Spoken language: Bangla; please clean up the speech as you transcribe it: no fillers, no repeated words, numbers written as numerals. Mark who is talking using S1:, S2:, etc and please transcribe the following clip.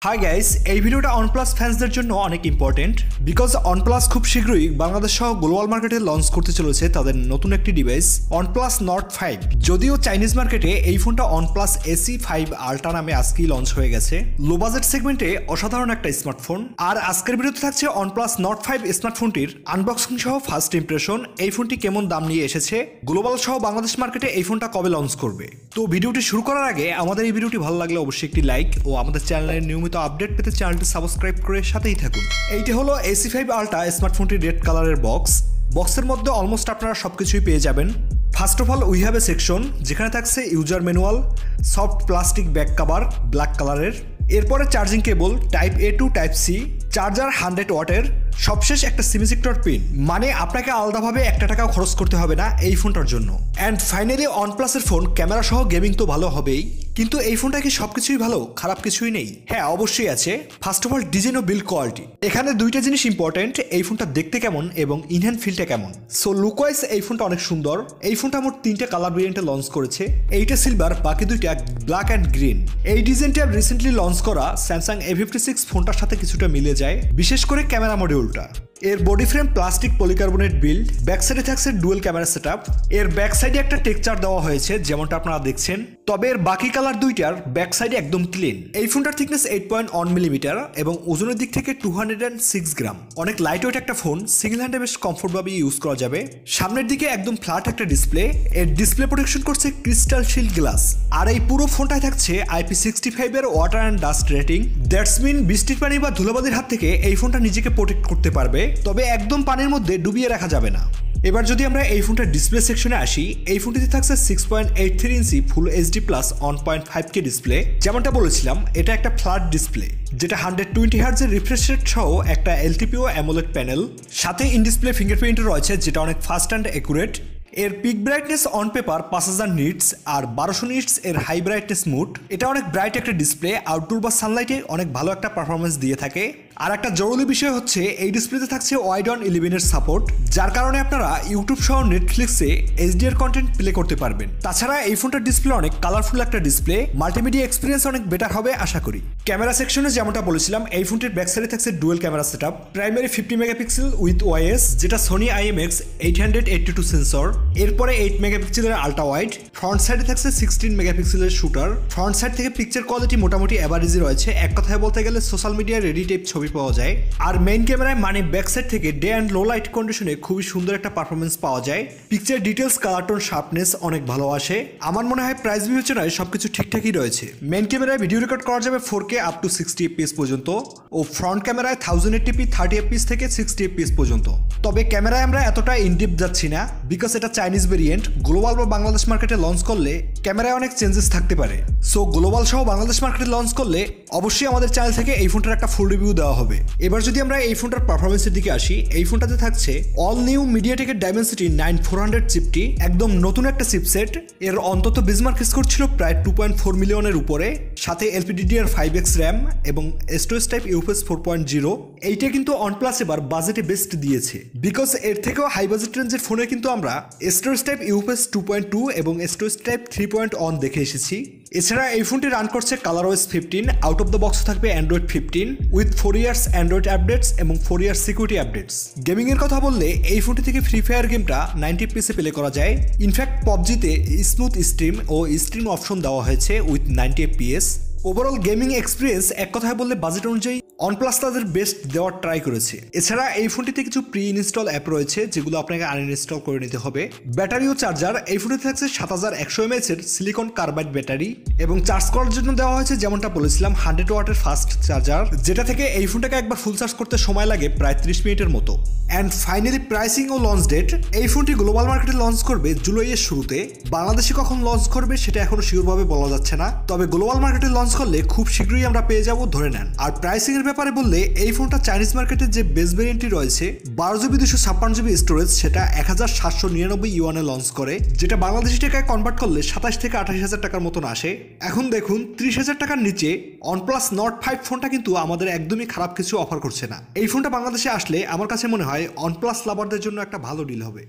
S1: হাই গাইস, এই ভিডিওটা OnePlus ফ্যান্সদের জন্য অনেক ইম্পর্টেন্ট বিকজ OnePlus খুব শীঘ্রই বাংলাদেশ সহ গ্লোবাল মার্কেটে লঞ্চ করতে চলেছে তাদের নতুন একটি ডিভাইস OnePlus Nord 5। যদিও চাইনিজ মার্কেটে এই ফোনটা OnePlus AC5 Ultra নামে আজকেই লঞ্চ হয়ে গেছে। লো বাজেট সেগমেন্টে অসাধারণ একটা স্মার্টফোন। আর আজকের ভিডিওতে থাকছে OnePlus Nord 5 স্মার্টফোনটির আনবক্সিং সহ ফার্স্ট ইমপ্রেশন, এই ফোনটি কেমন দাম নিয়ে এসেছে, গ্লোবাল সহ বাংলাদেশ মার্কেটে এই ফোনটা কবে লঞ্চ করবে। তো ভিডিওটি শুরু করার আগে আমাদের এই ভিডিওটি ভালো লাগলে অবশ্যই একটি লাইক ও আমাদের চ্যানেলের নিয়মিত আপডেট পেতে চ্যানেলটি সাবস্ক্রাইব করে সাথেই থাকুন। এইটি হলো AC5 Ultra স্মার্টফোনটির রেড কালারের বক্সের মধ্যে অলমোস্ট আপনারা সবকিছুই পেয়ে যাবেন। First of all we have a section যেখানে থাকছে user manual, soft plastic back cover black কালারের, এরপরে charging cable type A to type C, charger 100 ওয়াটের, সবশেষ একটা সিমিসেক্টর পিন, মানে আপনাকে আলাদাভাবে একটা টাকাও খরচ করতে হবে না এই ফোনটার জন্য। অ্যান্ড ফাইনালি OnePlus-এর ফোন ক্যামেরা সহ গেমিং তো ভালো হবেই, কিন্তু এই ফোনটা কি সবকিছুই ভালো, খারাপ কিছুই নেই? হ্যাঁ, অবশ্যই আছে। ফার্স্ট অফ অল ডিজাইন ও বিল্ড কোয়ালিটি, এখানে দুইটা জিনিস ইম্পর্টেন্ট, এই ফোনটা দেখতে কেমন এবং ইনহ্যান্ড ফিলটা কেমন। সো লুক ওয়াইজ এই ফোনটা অনেক সুন্দর। এই ফোনটা মোট 3টে কালার ভেরিয়েন্টে লঞ্চ করেছে, এইটা সিলভার, বাকি দুইটা ব্ল্যাক অ্যান্ড গ্রিন। এই ডিজাইনটা রিসেন্টলি লঞ্চ করা স্যামসাং A56 ফোনটার সাথে কিছুটা মিলে যায়, বিশেষ করে ক্যামেরা মডিউলটা। এর body frame plastic polycarbonate build, back সাইডে থাকছে ডুয়েল ক্যামেরা সেটআপ। এর ব্যাক সাইডে একটা টেক্সচার দেওয়া হয়েছে যেমনটা আপনারা দেখছেন, তবে এর বাকি কালার দুইটার ব্যাক সাইডে একদম ক্লিন। এই ফোনটার থিকনেস 8.1 মিলিমিটার এবং ওজনের দিক থেকে 206 গ্রাম। অনেক লাইট ওয়েট একটা ফোন, সিঙ্গেল হ্যান্ডে বেশ কমফোর্টভাবে ইউজ করা যাবে। সামনের দিকে একদম ফ্ল্যাট একটা ডিসপ্লে, এর ডিসপ্লে প্রোটেকশন করছে ক্রিস্টাল শিল্ড গ্লাস। আর এই পুরো ফোনটায় থাকছে IP65 এর water and dust rating. That's mean বৃষ্টির পানি বা ধুলোবালির হাত থেকে এই ফোনটা নিজেকে প্রোটেক্ট করতে পারবে, তবে একদম পানির মধ্যে ডুবিয়ে রাখা যাবে না। এবার যদি আমরা এই ফোনটার ডিসপ্লে সেকশনে আসি, এই ফোনটিতে থাকছে 6.83 ইঞ্চি ফুল HD প্লাস 1.5K ডিসপ্লে। যেমনটা বলেছিলাম, এটা একটা ফ্ল্যাট ডিসপ্লে যেটা 120 হার্টজ এর রিফ্রেশ রেট সহ একটা LTPO অ্যামোলেড প্যানেল, সাথে ইন ডিসপ্লে ফিঙ্গারপ্রিন্ট রয়েছে যেটা অনেক ফাস্ট অ্যান্ড অ্যাকুরেট। এর peak brightness on paper 5000 nits আর 1200 নিটস এর হাই ব্রাইটনেস মোড। এটা অনেক ব্রাইট একটা ডিসপ্লে, আউটডোর বা সানলাইটে অনেক ভালো একটা পারফরমেন্স দিয়ে থাকে। আর একটা জরুরি বিষয় হচ্ছে এই ডিসপ্লেতে থাকছে WIDE-ON11 এর সাপোর্ট, যার কারণে আপনারা ইউটিউব সহ নেটফ্লিক্সে HDR কন্টেন্ট প্লে করতে পারবেন। তাছাড়া এই ফোনটার ডিসপ্লে অনেক কালারফুল একটা ডিসপ্লে, মাল্টিমিডিয়া এক্সপিরিয়েন্স অনেক বেটার হবে আশা করি। ক্যামেরা সেকশনে যেমনটা বলেছিলাম, এই ফোনটির ব্যাক সাইডে থাকছে dual camera setup, primary 50 megapixel with OIS যেটা সোনি IMX 882 সেন্সর, এরপরে 8 মেগাপিক্সেলের আলট্রা ওয়াইড, ফ্রন্ট সাইডে থাকছে 16 মেগাপিক্সেলের শুটার। ফ্রন্ট সাইড থেকে পিকচার কোয়ালিটি মোটামুটি এভারেজই রয়েছে, এক কথায় বলতে গেলে সোশ্যাল মিডিয়া রেডি টাইপ ছবি পাওয়া যায়। আর মেইন ক্যামেরায় মানে ব্যাক সাইড থেকে ডে অ্যান্ড লো লাইট কন্ডিশনে খুবই সুন্দর একটা পারফরমেন্স পাওয়া যায়। Picture details, colour tone, sharpness অনেক ভালো আসে। আমার মনে হয় প্রাইস বিবেচনায় সবকিছু ঠিকঠাকই রয়েছে। মেইন ক্যামেরায় ভিডিও রেকর্ড করা যাবে 4K আপ টু 60 FPS পর্যন্ত, ও ফ্রন্ট ক্যামেরায় 1080p 30 FPS থেকে 60 FPS পর্যন্ত। তবে ক্যামেরায় আমরা এতটা ইনডিপ যাচ্ছি না বিকজ এটা চাইনিজ ভেরিয়েন্ট। গ্লোবাল বা বাংলাদেশ মার্কেটে লঞ্চ করলে ক্যামেরায় অনেক চেঞ্জেস থাকতে পারে। সো গ্লোবাল সহ বাংলাদেশ মার্কেটে লঞ্চ করলে অবশ্যই আমাদের চ্যানেল থেকে এই ফোনটার একটা ফুল রিভিউ দেওয়া হবে। এবার যদি আমরা এই ফোনটার পারফরমেন্সের দিকে আসি, এই ফোনটাতে থাকছে অল নিউ মিডিয়াটেকের ডাইমেনসিটি 9400 চিপটি, একদম নতুন একটা চিপসেট। এর অন্তত বেঞ্চমার্ক স্কোর ছিল প্রায় 2.4 মিলিয়নের উপরে, সাথে LPDDR5X র্যাম এবং স্টোরেজ টাইপ UFS 4.0। এইটা কিন্তু OnePlus এবার বাজেটে বেস্ট দিয়েছে বিকজ এর থেকেও হাই বাজেট রেঞ্জের ফোনে কিন্তু আমরা স্টোরেজ টাইপ UFS 2.2 এবং স্টোরেজ টাইপ 3.1 দেখে এসেছি। এছাড়া এই ফোনটি রান করছে ColorOS 15, out of the box থাকবে Android 15 with 4 years Android updates এবং 4 ইয়ার্স সিকিউরিটি আপডেটস। গেমিং এর কথা বললে এই ফোনটি থেকে ফ্রি ফায়ার গেমটা 90 FPS এ প্লে করা যায়। ইনফ্যাক্ট PUBG-তে স্মুথ স্ট্রিম ও স্ট্রিম অপশন দেওয়া হয়েছে with 90 FPS। Overall gaming experience এক কথায় বললে বাজেট অনুযায়ী OnePlus তাদের বেস্ট দেওয়ার ট্রাই করেছে। এছাড়া এই ফোনটিতে কিছু প্রি ইনস্টল অ্যাপ রয়েছে যেগুলো আপনাকে আনইনস্টল করে নিতে হবে। ব্যাটারি ও চার্জার, এই ফোনটিতে থাকছে 7100 mAh এর সিলিকন কার্বাইড ব্যাটারি এবং চার্জ করার জন্য দেওয়া হয়েছে যেমনটা বলেছিলাম 100 ওয়াটের ফাস্ট চার্জার, যেটা থেকে এই ফোনটাকে একবার ফুল চার্জ করতে সময় লাগে প্রায় 30 মিনিটের মতো। অ্যান্ড ফাইনালি প্রাইসিং ও লঞ্চ ডেট, এই ফোনটি গ্লোবাল মার্কেটে লঞ্চ করবে জুলাইয়ের শুরুতে। বাংলাদেশে কখন লঞ্চ করবে সেটা এখনো শিওরভাবে বলা যাচ্ছে না, তবে গ্লোবাল মার্কেটে লঞ্চ করলে খুব শীঘ্রই আমরা পেয়ে যাব ধরে নেন। আর প্রাইসিং এর ব্যাপারে বললে এই ফোনটা চাইনিজ মার্কেটে যে বেস ভেরিয়েন্টটি রয়েছে 12GB 256GB স্টোরেজ, সেটা 1799 ইউয়ানে লঞ্চ করে, যেটা বাংলাদেশি টাকায় কনভার্ট করলে 27 থেকে 28,000 টাকার মতন আসে। এখন দেখুন 30,000 টাকার নিচে OnePlus Nord 5 ফোনটা কিন্তু আমাদের একদমই খারাপ কিছু অফার করছে না। এই ফোনটা বাংলাদেশে আসলে আমার কাছে মনে হয় OnePlus লাভারদের জন্য একটা ভালো ডিল হবে।